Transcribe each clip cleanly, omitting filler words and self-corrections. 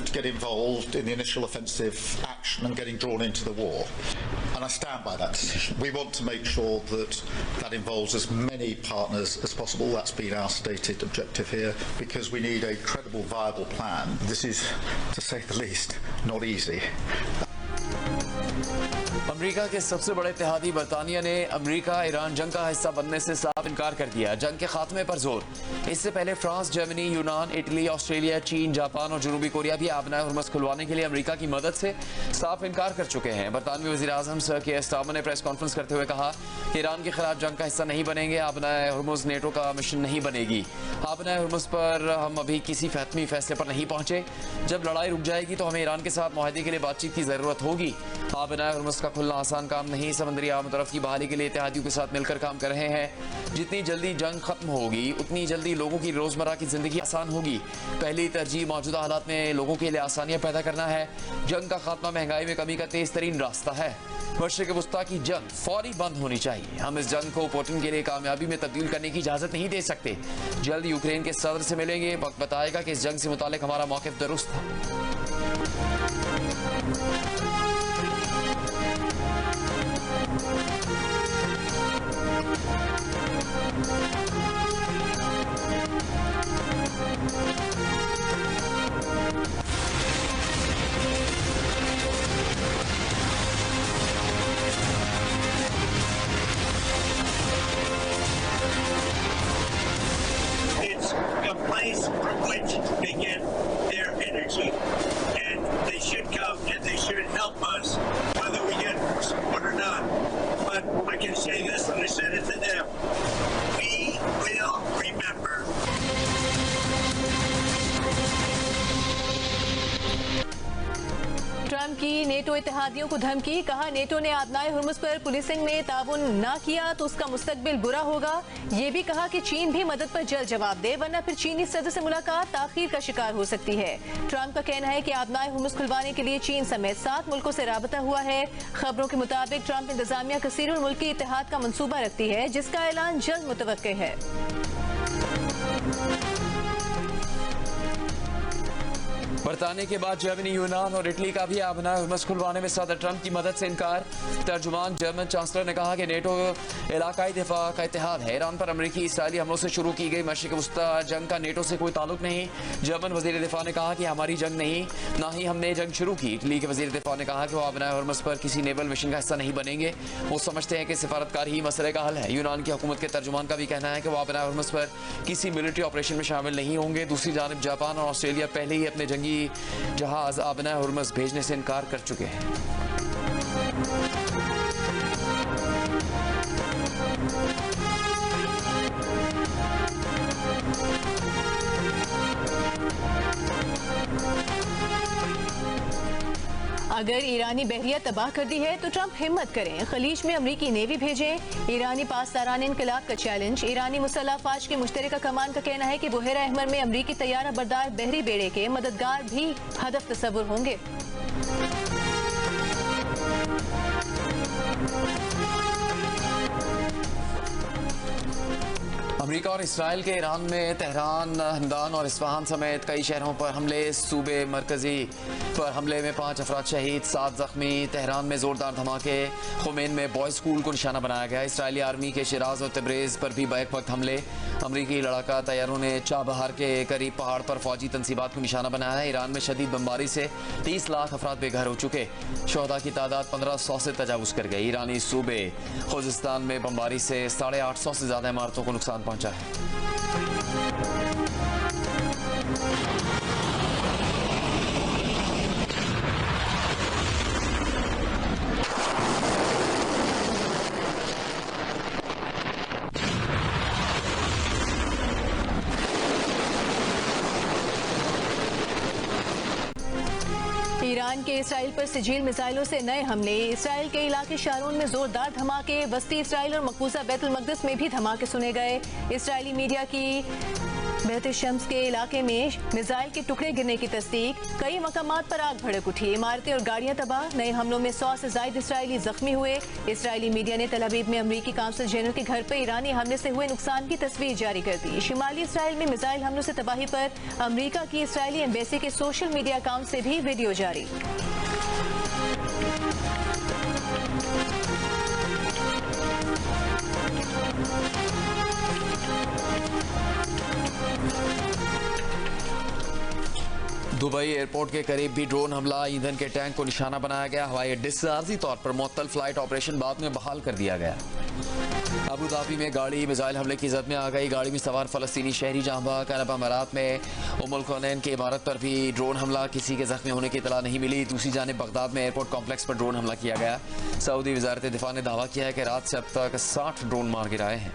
to get involved in the initial offensive action and getting drawn into the war. And I stand by that decision. We want to make sure that that involves as many partners as possible. That's been our stated objective here, because we need a credible, viable plan. This is, to say the least, not easy. America के सबसे बड़े इत्तेहादी बरतानिया ने America Iran जंग का हिस्सा बनने से साफ इनकार कर दिया। जंग के खात्मे पर जोर। इससे पहले फ्रांस, जर्मनी, यूनान, इटली, ऑस्ट्रेलिया, चीन, जापान और जनूबी कोरिया भी आबनाए हुर्मुज़ खुलवाने के लिए अमेरिका की मदद से साफ इनकार कर चुके हैं। बरतानवी वज़ीर आज़म सर केयर स्टारमर ने प्रेस कॉन्फ्रेंस करते हुए कहा कि ईरान के खिलाफ जंग का हिस्सा नहीं बनेंगे। आबनाए हुर्मुज़ नेटो का मिशन नहीं बनेगी। आबनाए हुर्मुज़ पर हम अभी किसी हतमी फैसले पर नहीं पहुंचे। जब लड़ाई रुक जाएगी तो हमें ईरान के साथ मुआहदे के लिए बातचीत की ज़रूरत होगी। आबनाए हुर्मुज़ का खुलना आसान काम नहीं। समंदरी आमतरफ की बहाली के लिए इत्तेहादियों के साथ मिलकर काम कर रहे हैं। जितनी जल्दी जंग खत्म होगी उतनी जल्दी लोगों की रोजमर्रा की जिंदगी आसान होगी। पहली तरजीह मौजूदा हालात में लोगों के लिए आसानियां पैदा करना है। जंग का खात्मा महंगाई में कमी का तेज तरीन रास्ता है। मशरिक़ वस्ता की जंग फौरी बंद होनी चाहिए। हम इस जंग को पुतिन के लिए कामयाबी में तब्दील करने की इजाजत नहीं दे सकते। जल्द यूक्रेन के सदर से मिलेंगे। वक्त बताएगा कि इस जंग से मुतालिक हमारा मौक़िफ़ दुरुस्त था। It's a place from which they get their energy, and they should come and they should help us, whether we get support or not. But I can say this, and I said it to them: we will remember. Trump की NATO इत्तेहादियों को धमकी। कहा NATO ने आबनाए Hormuz पर policing में ताउन ना किया तो उसका मुस्तकबिल बुरा होगा। ये भी कहा कि चीन भी मदद पर जल्द जवाब दे, वरना फिर चीनी सदर से मुलाकात ताखीर का शिकार हो सकती है। ट्रंप का कहना है कि आबनाए हुर्मुज़ खुलवाने के लिए चीन समेत 7 मुल्कों से राबता हुआ है। खबरों के मुताबिक ट्रंप इंतजामिया कसीरुल मुल्की इत्तेहाद का मंसूबा रखती है, जिसका ऐलान जल्द मुतवक्के है। बरतानिया के बाद जर्मनी, यूनान और इटली का भी आबनाए हुर्मुज़ खुलवाने में सदर ट्रंप की मदद से इनकार। तर्जुमान जर्मन चांसलर ने कहा कि नेटो इलाकाई दिफा का इत्तेहाद है। ईरान पर अमरीकी इसराइली हमलों से शुरू की गई मशरिक़ वस्ता जंग का नेटो से कोई ताल्लुक नहीं। जर्मन वज़ीर दिफा ने कहा कि हमारी जंग नहीं, ना ही हमने जंग शुरू की। इटली के वज़ीर दिफा ने कहा कि वो आबनाए हुर्मुज़ पर किसी नेवल मिशन का हिस्सा नहीं बनेंगे। वो समझते हैं कि सिफारतकारी ही मसले का हल है। यूनान की हुकूमत के तर्जुमान का भी कहना है कि वो आबनाए हुर्मुज़ पर किसी मिलिट्री ऑपरेशन में शामिल नहीं होंगे। दूसरी जानब जापान और ऑस्ट्रेलिया पहले ही अपने जंगी जहाज आबनाए हुर्मुज़ भेजने से इनकार कर चुके हैं। अगर ईरानी बहरिया तबाह कर दी है तो ट्रंप हिम्मत करें, खलीज में अमरीकी नेवी भेजें। ईरानी पासदारान इनकलाब का चैलेंज। ईरानी मुसल्लह अफवाज के मुश्तरका कमान का कहना है कि बुहेरा अहमर में अमरीकी तैयारा बरदार बहरी बेड़े के मददगार भी हदफ तस्वुर होंगे। अमेरिका और इसराइल के ईरान में तेहरान, हमदान और इस्फहान समेत कई शहरों पर हमले। सूबे मरकजी पर हमले में 5 अफराद शहीद, 7 जख्मी। तेहरान में जोरदार धमाके। खुमैन में बॉयज स्कूल को निशाना बनाया गया। इसराइली आर्मी के शिराज और तब्रेज पर भी बैक वक्त हमले। अमरीकी लड़ाका तैयारों ने चाबहार के करीब पहाड़ पर फौजी तनसीबात को निशाना बनाया है। ईरान में शदीद बमबारी से 30 लाख अफराद बेघर हो चुके। शोहदा की तादाद 1500 से तजावुज़ कर गई। ईरानी सूबे खुजिस्तान में बमबारी से 850 से ज़्यादा इमारतों को नुकसान पहुंचा है। ईरान के इसराइल पर सिजील मिसाइलों से नए हमले। इसराइल के इलाके शारून में जोरदार धमाके। वस्ती इसराइल और मकबूजा बैतुल मक़दिस में भी धमाके सुने गए। इसराइली मीडिया की बहते शम्स के इलाके में मिसाइल के टुकड़े गिरने की तस्दीक, कई मकामात पर आग भड़क उठी, इमारतें और गाड़ियां तबाह। नए हमलों में 100 से ज्यादा इसराइली जख्मी हुए। इसराइली मीडिया ने तल अवीव में अमरीकी काउंसिल जनरल के घर पर ईरानी हमले से हुए नुकसान की तस्वीर जारी कर दी। शिमाली इसराइल में मिसाइल हमलों से तबाही पर अमरीका की इसराइली एम्बेसी के सोशल मीडिया अकाउंट से भी वीडियो जारी। दुबई एयरपोर्ट के करीब भी ड्रोन हमला, ईंधन के टैंक को निशाना बनाया गया। हवाई अड्डे से आर्जी तौर पर मुअत्तल फ्लाइट ऑपरेशन बाद में बहाल कर दिया गया। अबू धाबी में गाड़ी मिसाइल हमले की जद में आ गई। गाड़ी में सवार फलस्तीनी शहरी जहां बहक। अरब अमारात में उम्मुल खुनैन की इमारत पर भी ड्रोन हमला, किसी के जख्मी होने की इतला नहीं मिली। दूसरी जानिब बगदाद में एयरपोर्ट कॉम्प्लेक्स पर ड्रोन हमला किया गया। सऊदी वजारत दिफा ने दावा किया है कि रात से अब तक 60 ड्रोन मार गिराए हैं।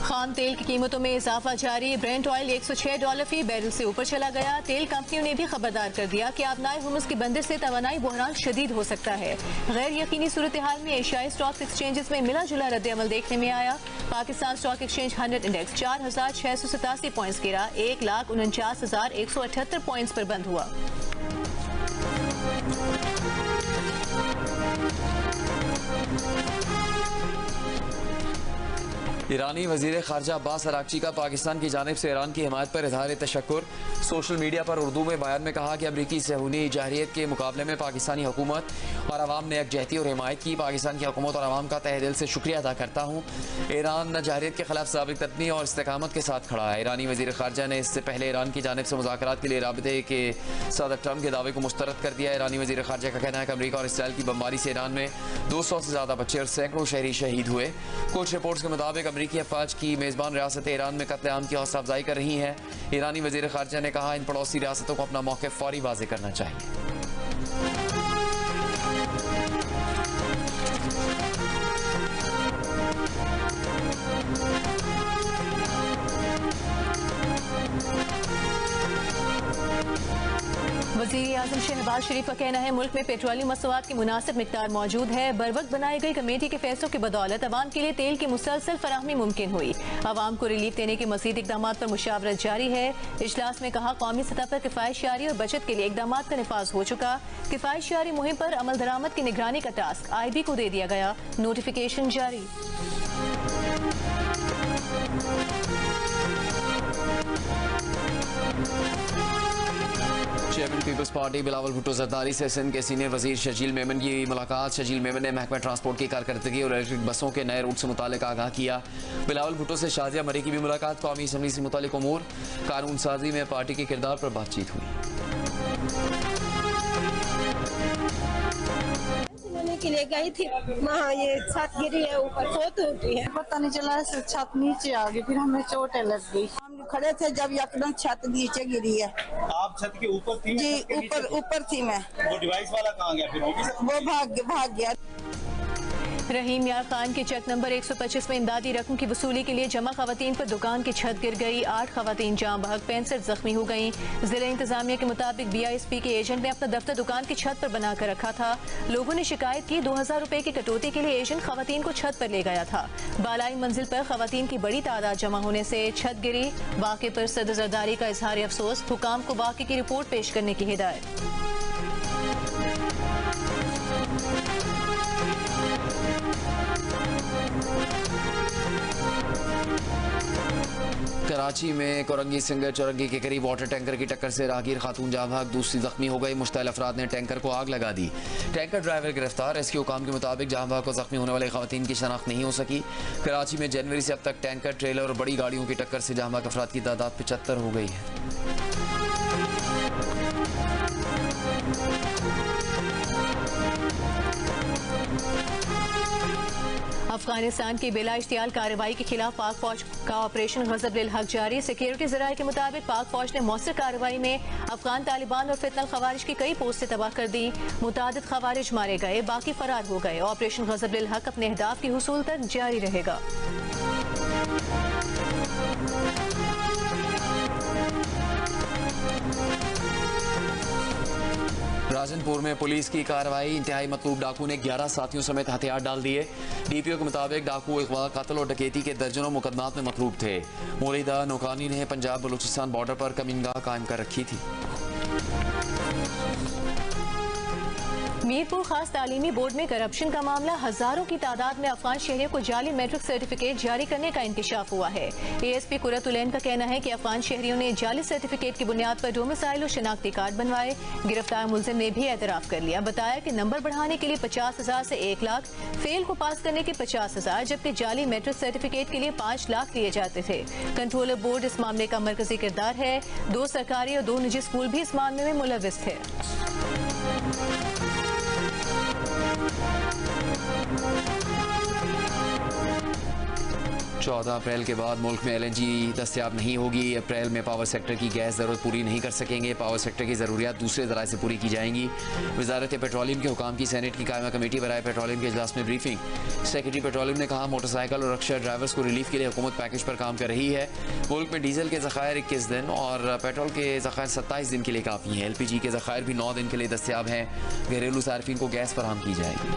खाम तेल की कीमतों में इजाफा जारी। ब्रेंट ऑयल $106 फी बैरल से ऊपर चला गया। तेल कंपनियों ने भी खबरदार कर दिया कि आबनाए हुर्मुज़ की बंदिश से तवानाई बहरान शदीद हो सकता है। गैर यकीनी सूरत हाल में एशियाई स्टॉक एक्सचेंजेस में मिला जुला रद्द अमल देखने में आया। Pakistan stock exchange 100 index 4687 points गिरा, 1,49,178 पॉइंट्स पर बंद हुआ। ईरानी वजीर खारजा अब्बास अरागची का पाकिस्तान की जानिब से ईरान की हिमायत पर इजहार तशक्कुर। सोशल मीडिया पर उर्दू में बयान में कहा कि अमरीकी सहूनी जाहिरियत के मुकाबले में पाकिस्तानी हुकूमत और अवाम ने यकजहती और हिमायत की। पाकिस्तान की हुकूमत और अवाम का तहे दिल से शुक्रिया अदा करता हूँ। ईरान जाहिरियत के खिलाफ साबिक तदनी और इस्तेकामत के साथ खड़ा है। ईरानी वजीर खारजा ने इससे पहले ईरान की जानिब से मुज़ाकरात के लिए राबते के सदर ट्रम्प के दावे को मुस्तरद कर दिया। ईरानी वजीर खारजा का कहना है कि अमरीका और इसराइल की बमबारी से ईरान में 200 से ज्यादा बच्चे और सैकड़ों शहरी शहीद हुए। कुछ रिपोर्ट्स के मुताबिक अमरीकी अफवाज की मेजबान रियासत ईरान में कत्लेआम की हौसला अफजाई कर रही हैं। ईरानी वजीर खारजा ने कहा इन पड़ोसी रियासतों को अपना मौक़िफ़ फौरी वाज़ेह करना चाहिए। वज़ीर आज़म शहबाज शरीफ का कहना है मुल्क में पेट्रोलियम मसवाद की मुनासिब मिकदार मौजूद है। बर वक्त बनाई गई कमेटी के फैसलों की बदौलत अवाम के लिए तेल की मुसलसल फराहमी मुमकिन हुई। अवाम को रिलीफ देने के मज़ीद इकदाम पर मुशावरत जारी है। इजलास में कहा कौमी सतह पर किफ़ायतशारी और बचत के लिए इकदाम का निफाज हो चुका। किफ़ायतशारी मुहिम पर अमल दरामद की निगरानी का टास्क IB को दे दिया गया। नोटिफिकेशन जारी। चेयरमैन पीपल्स पार्टी बिलावल भुट्टो जरदारी से सिंध के सीनियर वजीर शजील मेमन की मुलाकात। शजील मेमन ने महकमा ट्रांसपोर्ट की कारकर्दगी और इलेक्ट्रिक बसों के नए रूट से मुतालिक आगाह किया। बिलावल भुट्टो से शाजिया मरी की भी मुलाकात। कौमी असम्बली से मुतालिक उमूर, कानून साजी में पार्टी के किरदार पर बातचीत हुई। के लिए गई थी, वहाँ ये छत गिरी है, ऊपर बहुत उठी है, पता नहीं चला छत नीचे आ गई, फिर हमें चोटें लग गई। हम खड़े थे जब एकदम छत नीचे गिरी है। आप छत के ऊपर थी? जी ऊपर थी मैं। वो डिवाइस वाला कहाँ गया फिर? वो भाग गया। रहीम यार खान के चेक नंबर 125 में इमदादी रकम की वसूली के लिए जमा खवातीन पर दुकान की छत गिर गई। 8 खवातीन जाम बहक, 65 जख्मी हो गयी। जिला इंतजामिया के मुताबिक BISP के एजेंट ने अपना दफ्तर दुकान की छत पर बना कर रखा था। लोगों ने शिकायत की 2000 रुपए की कटौती के लिए एजेंट खवातीन को छत पर ले गया था। बालाई मंजिल पर खवातीन की बड़ी तादाद जमा होने से छत गिरी। वाक़े पर सदर जरदारी का इजहार अफसोस, हुकाम को वाक़े की रिपोर्ट पेश करने की हिदायत। कराची में कोरंगी सिंगर चौरंगी के करीब वाटर टैंकर की टक्कर से राहगीर खातून जाँ बहक, दूसरी जख्मी हो गई। मुश्तइल अफराद ने टैंकर को आग लगा दी। टैंकर ड्राइवर गिरफ्तार। रेस्क्यू काम के मुताबिक जाँ बहक को जख्मी होने वाले खवातीन की शनाख्त नहीं हो सकी। कराची में जनवरी से अब तक टैंकर, ट्रेलर और बड़ी गाड़ियों की टक्कर से जाँ बहक अफराद की तादाद 75 हो गई है। अफगानिस्तान की बिला इश्तियाल कार्रवाई के खिलाफ पाक फौज का ऑपरेशन गजब लिल हक जारी। सिक्योरिटी जराये के मुताबिक पाक फौज ने मौसर कार्रवाई में अफगान तालिबान और फितनल खवारिज की कई पोस्टें तबाह कर दी। मुतादिद खवारिज मारे गए, बाकी फरार हो गए। ऑपरेशन गजब लिल हक अपने अहदाफ की हुसूल तक जारी रहेगा। राजनपुर में पुलिस की कार्रवाई, इंतहाई मतलूब डाकू ने 11 साथियों समेत हथियार डाल दिए। डीपीओ के मुताबिक डाकू अगवा, कत्ल और डकैती के दर्जनों मुकदमात में मतलूब थे। मौलिदा नौकानी ने पंजाब बलूचिस्तान बॉर्डर पर कमीनगाह कायम कर रखी थी। मीरपुर खास तालीमी बोर्ड में करप्शन का मामला, हजारों की तादाद में अफगान शहरियों को जाली मैट्रिक सर्टिफिकेट जारी करने का इंकशाफ हुआ है। एएसपी कुरतुलैन का कहना है कि अफगान शहरियों ने जाली सर्टिफिकेट की बुनियाद पर डोमिसाइल और शनाख्ती कार्ड बनवाए। गिरफ्तार मुलजिम ने भी एतराफ कर लिया। बताया कि नंबर बढ़ाने के लिए 50,000 से 1 लाख, फेल को पास करने के 50,000, जबकि जाली मैट्रिक सर्टिफिकेट के लिए 5 लाख लिए जाते थे। कंट्रोलर बोर्ड इस मामले का मरकजी किरदार है। 2 सरकारी और 2 निजी स्कूल भी इस मामले में मुलविस थे। 14 अप्रैल के बाद मुल्क में LNG दस्तयाब नहीं होगी। अप्रैल में पावर सेक्टर की गैस ज़रूरत पूरी नहीं कर सकेंगे। पावर सेक्टर की ज़रूरियात दूसरे ज़राए से पूरी की जाएंगी। वजारत पेट्रोलियम के हुकाम की सेनेट की कायमा कमेटी बराए पेट्रोलियम के इजलास में ब्रीफिंग। सेक्रेटरी पेट्रोलियम ने कहा, मोटरसाइकिल और रक्षा ड्राइवर्स को रिलीफ के लिए हुकूमत पैकेज पर काम कर रही है। मुल्क में डीजल के ज़खायर 21 दिन और पेट्रोल के ज़खायर 27 दिन के लिए काफ़ी हैं। LPG के ज़खायर भी 9 दिन के लिए दस्तयाब हैं। घरेलू सार्फिन को गैस फराहम की जाएगी।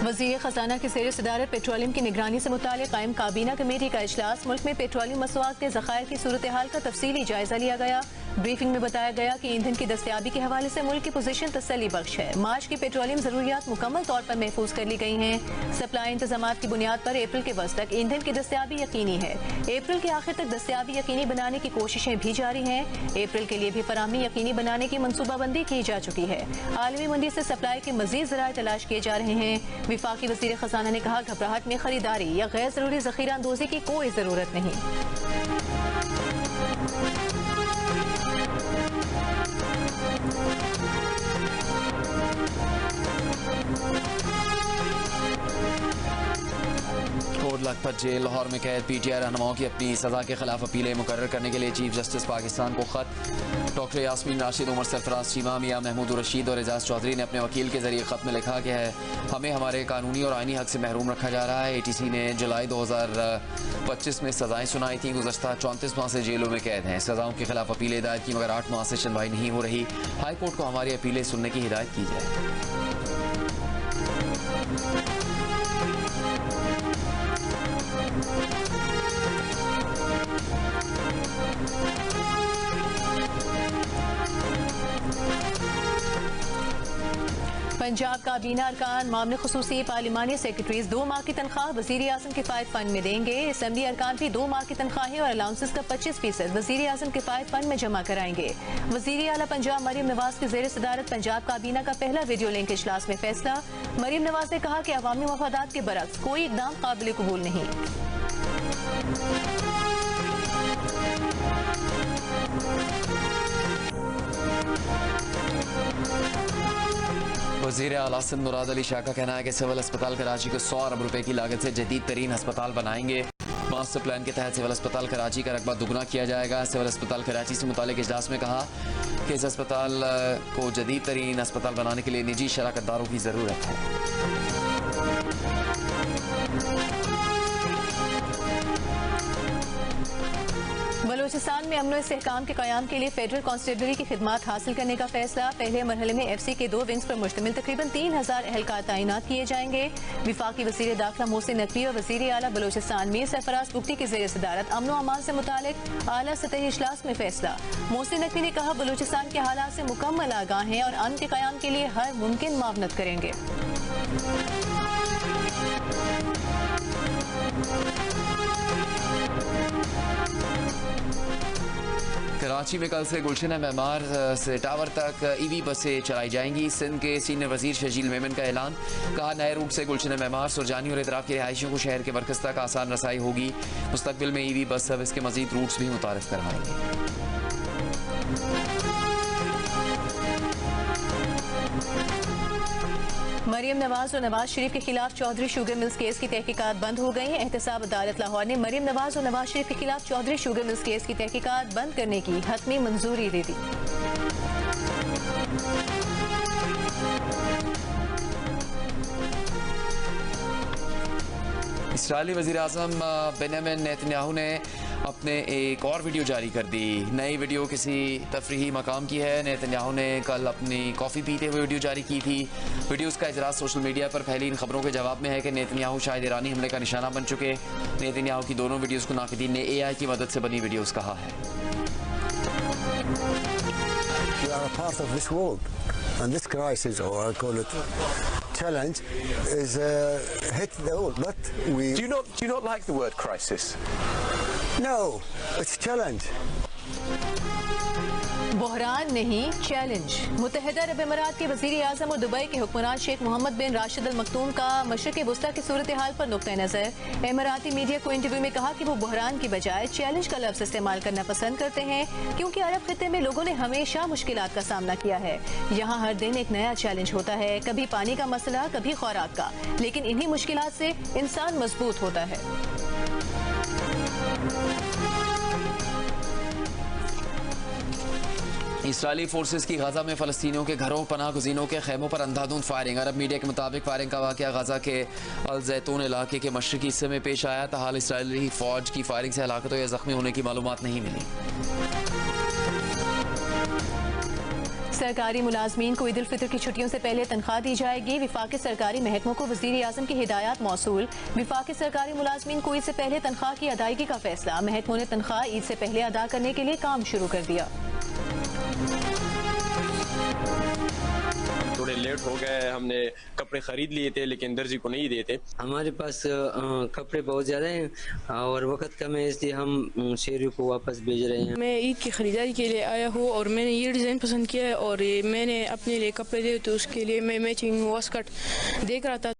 वज़ीर ख़ज़ाना की ज़ेर सदारत पेट्रोलियम की निगरानी से मुताल्लिक़ कायम काबीना कमेटी का इजलास। मुल्क में पेट्रोलियम मसवाद के ज़खायर की सूरत हाल का तफसीली जायजा लिया गया। ब्रीफिंग में बताया गया कि ईंधन की दस्तयाबी के हवाले से मुल्क की पोजीशन तसल्ली बख्श है। मार्च की पेट्रोलियम ज़रूरियात मुकम्मल तौर पर महफूज कर ली गई हैं। सप्लाई इंतजामात की बुनियाद पर अप्रैल के वस्त तक ईंधन की दस्तयाबी यकीनी है। अप्रैल के आखिर तक दस्तयाबी यकीनी बनाने की कोशिशें भी जारी हैं। अप्रैल के लिए भी फराहमी यकीनी बनाने की मनसूबाबंदी की जा चुकी है। आलमी मंडी से सप्लाई के मजीद ज़राए तलाश किए जा रहे हैं। विफाकी वज़ीर ख़ज़ाना ने कहा, घबराहट में खरीदारी या गैर ज़रूरी ज़ख़ीरा अंदोज़ी की कोई ज़रूरत नहीं। कोट लखपत जेल लाहौर में कैद PTI रहनुमाओं की अपनी सजा के खिलाफ अपीलें मुकर्रर करने के लिए चीफ जस्टिस पाकिस्तान को खत। डॉक्टर यास्मीन राशिद, उमर सरफराज चीमा, मियां महमूद रशीद और एजाज चौधरी ने अपने वकील के जरिए खत में लिखा कि हमें हमारे कानूनी और आईनी हक से महरूम रखा जा रहा है। ATC ने जुलाई 2025 में सजाएं सुनाई थी। गुज़श्ता 34 माह से जेलों में कैद हैं। सजाओं के खिलाफ अपीलें दायर की मगर 8 माह से सुनवाई नहीं हो रही। हाई कोर्ट को हमारी अपीलें सुनने की हिदायत की जाए। पंजाब काबीना अरकान मामले खुसूसी पार्लिमानी सेक्रेटरीज 2 माह की तनख्वाह वज़ीर आज़म किफ़ायत फंड में देंगे। असेंबली अरकान भी 2 माह की तनख्वाहें और अलाउंसेस का 25% वज़ीर आज़म किफ़ायत फंड में जमा कराएंगे। वज़ीर आला पंजाब मरियम नवाज की ज़ेर सदारत पंजाब काबीना का पहला वीडियो लिंक इजलास में फैसला। मरियम नवाज ने कहा कि अवामी मफादात के बरक्स कोई इकदाम काबिल कबूल नहीं। वज़ीर आला सिंध मुराद अली शाह का कहना है कि सिविल अस्पताल कराची को 100 अरब रुपए की लागत से जदीद तरीन अस्पताल बनाएंगे। मास्टर प्लान के तहत सिविल अस्पताल कराची का रकबा दुगना किया जाएगा। सिविल अस्पताल कराची से मुतालिक इजलास में कहा कि इस अस्पताल को जदीद तरीन अस्पताल बनाने के लिए निजी शराकतदारों की ज़रूरत है। बलूचिस्तान में अमन और इस्तेहकाम के क़याम के लिए फेडरल कांस्टेबलरी की खिदमात हासिल करने का फैसला। पहले मरहले में FC के 2 विंग्स पर मुश्तमिल तकरीबन 3000 एहलकार तैनात किए जाएंगे। विफाकी वज़ीर दाखिला मोहसिन नकवी और वज़ीर आला बलूचिस्तान मीर सरफराज बुगटी की ज़ेर सदारत अमन और अमान से मुतालिक आला सतही इजलास में फैसला। मोहसिन नकवी ने कहा, बलूचिस्तान के हालात से मुकम्मल आगाह हैं और अमन के क़याम के लिए हर मुमकिन मावनत करेंगे। कराची में कल से गुलशन मेमार से टावर तक EV बसें चलाई जाएंगी। सिंध के सीनियर वजीर शजील मेमन का ऐलान। कहा, नए रूट से गुलशन मेमार, सुरजानी और इतराफ के रिहायशियों को शहर के मरकज तक आसान रसाई होगी। मुस्तकबिल में EV बस सर्विस के मजीद रूट्स भी मुतारिफ करवाएंगे। मरियम नवाज और नवाज शरीफ के खिलाफ चौधरी शुगर मिल्स केस की तहकीकात बंद हो गई। एहतसाब अदालत लाहौर ने मरियम नवाज और नवाज शरीफ के खिलाफ चौधरी शुगर मिल्स केस की तहकीकात बंद करने की हतमी मंजूरी दे दी। इसराइली वज़ीर-ए-आज़म बेंजामिन नेतन्याहू ने अपने एक और वीडियो जारी कर दी। नई वीडियो किसी तफरीही मकाम की है। नेतन्याहू ने कल अपनी कॉफ़ी पीते हुए वीडियो जारी की थी। वीडियोज़ का इजराज सोशल मीडिया पर फैली इन खबरों के जवाब में है कि नेतन्याहू शायद ईरानी हमले का निशाना बन चुके। नेतन्याहू की दोनों वीडियोज़ को नाक़दीन ने AI की मदद से बनी वीडियोज़ कहा है। We are a part of this world, and this crisis, or I call it challenge, is hit the world. But we Do you not like the word crisis? no, it's challenge. बहरान नहीं, challenge. मुत्तहिदा अरब अमीरात के वज़ीर आज़म और Dubai के हुक्मरान शेख मोहम्मद बिन राशिद अल मखतूम का मशरिक़ वस्ता की सूरत हाल पर नुक्ता नज़र। इमाराती मीडिया को इंटरव्यू में कहा कि वो बहरान की बजाय चैलेंज का लफ्ज़ इस्तेमाल करना पसंद करते हैं, क्योंकि अरब खित्ते में लोगों ने हमेशा मुश्किलात का सामना किया है। यहाँ हर दिन एक नया चैलेंज होता है, कभी पानी का मसला, कभी खुराक का, लेकिन इन्हीं मुश्किलात से इंसान मजबूत होता है। इसराइली फोर्सेस की गाजा में फ़लस्तीनियों के घरों, पनाह गुज़ीनों के खैमों पर अंधाधुंध फायरिंग। अरब मीडिया के मुताबिक फायरिंग का वाक़या गाजा के अल जैतून इलाके के मशरिकी हिस्से में पेश आया। ताहाल इसराइली फ़ौज की फायरिंग से हलाकतों या ज़ख्मी होने की मालूमात नहीं मिली। सरकारी मुलाजमीन को ईद उल फितर की छुट्टियों से पहले तनख्वाह दी जाएगी। विफाकी सरकारी महकमों को वज़ीर आज़म की हिदायत मौसूल। विफाकी सरकारी मुलाजमीन को ईद से पहले तनख्वाह की अदायगी का फैसला। महकमों ने तनख्वाह ईद से पहले अदा करने के लिए काम शुरू कर दिया। थोड़े लेट हो गए, हमने कपड़े खरीद लिए थे लेकिन दर्जी को नहीं दिए थे। हमारे पास कपड़े बहुत ज़्यादा हैं और वक्त कम है, इसलिए हम शेरी को वापस भेज रहे हैं। मैं ईद की ख़रीदारी के लिए आया हूँ और मैंने ये डिज़ाइन पसंद किया है और मैंने अपने लिए कपड़े लिए तो उसके लिए मैं मैचिंग वास्कट देख रहा था।